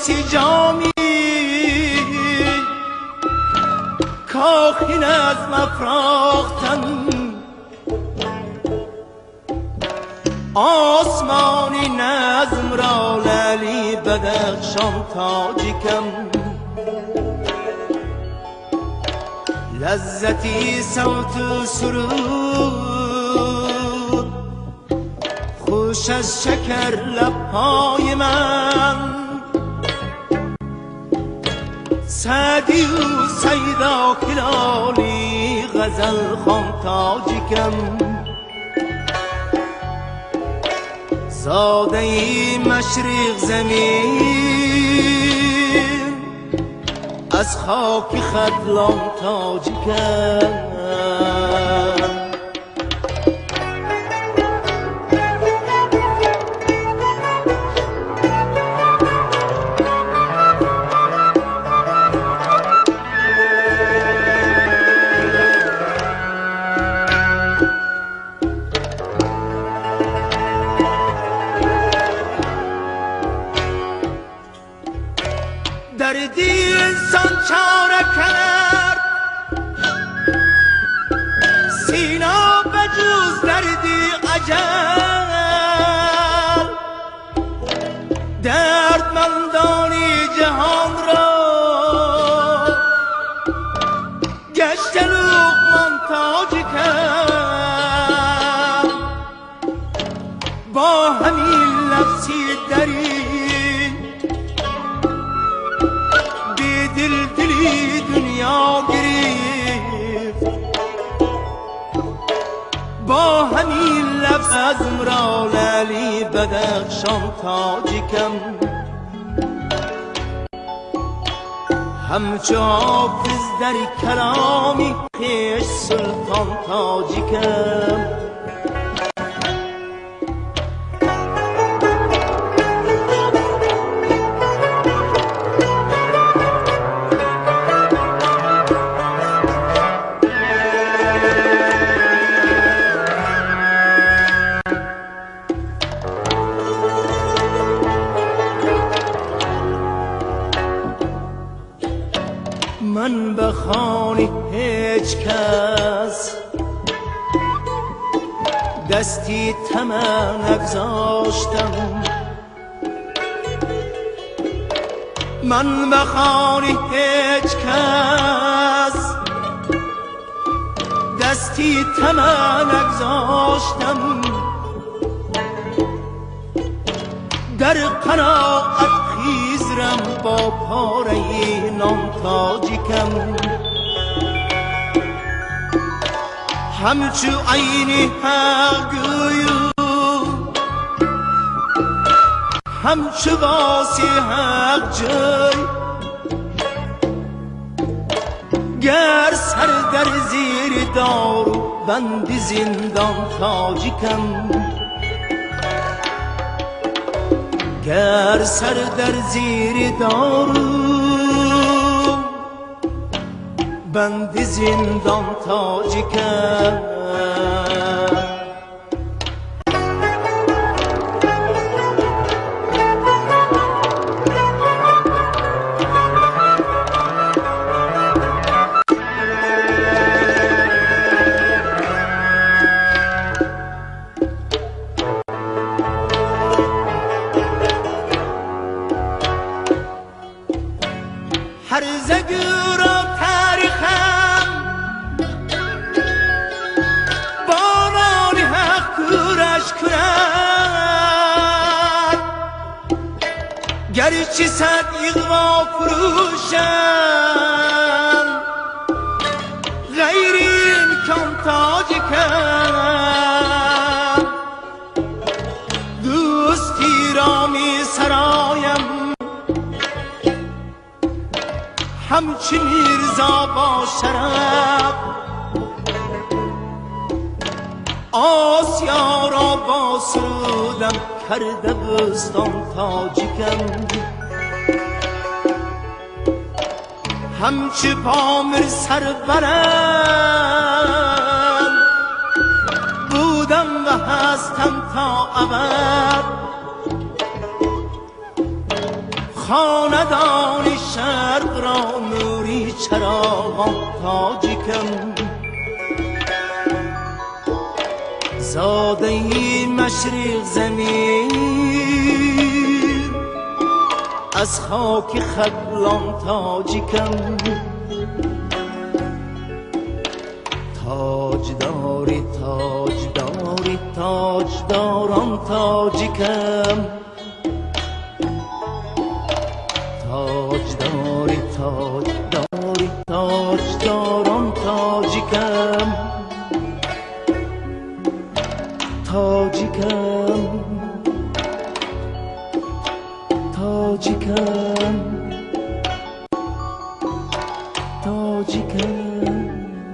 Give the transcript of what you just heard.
سی جامی کاخین از مفراختن آسمانی نظم را لعلی بدخشان تاجیکم لذتی صوت و سرود خوش از شکر لبهای من سعدی و سیدا کلالی غزل خوان تاجیکم زاده ای مشرق زمین از خاک خدلان تاجیکم دردی انسان چاره کرد سینا بجوز دردی اجل دردمندانی جهان را گشت لقمان تاجی کرد با همین لفظی دری دلی دنیا گریفت با همین لفظ ازم را لعلی بدخشان تاجیکم همچو حافظ در کلامی خویش سلطان تاجیکم من به خانه هیچ کس دستی طمع نگذاشتم من به خانه هیچ کس دستی طمع نگذاشتم در قناعت خیزرم با پاره نان تاجیکم همچو عین حق گویو همچو واسی حق جای گر سر در زیر دارو بند زندان تاجیکم گر سر در زیر دارو بند زندان تاجیکم هرزه گورا تاریخم بانان حق کورش کند گرچه صد اغوا فروشن غیر امکان تاجیکم دوستی را می سرایم همچی میرزا با شرف آسیا را با سودم کرده بستان تاجیکم همچی پامر سربرم بودم و هستم تا ابد خانه شاهدان شرق را نوری چراغان تاجیکم زاده مشرق زمین از خاک خبلان تاجیکم تاجداری تاجداری تاجداران تاجیکم تاجداری تاجداری تاجداران تاجیکم تاجیکم تاجیکم تاجیکم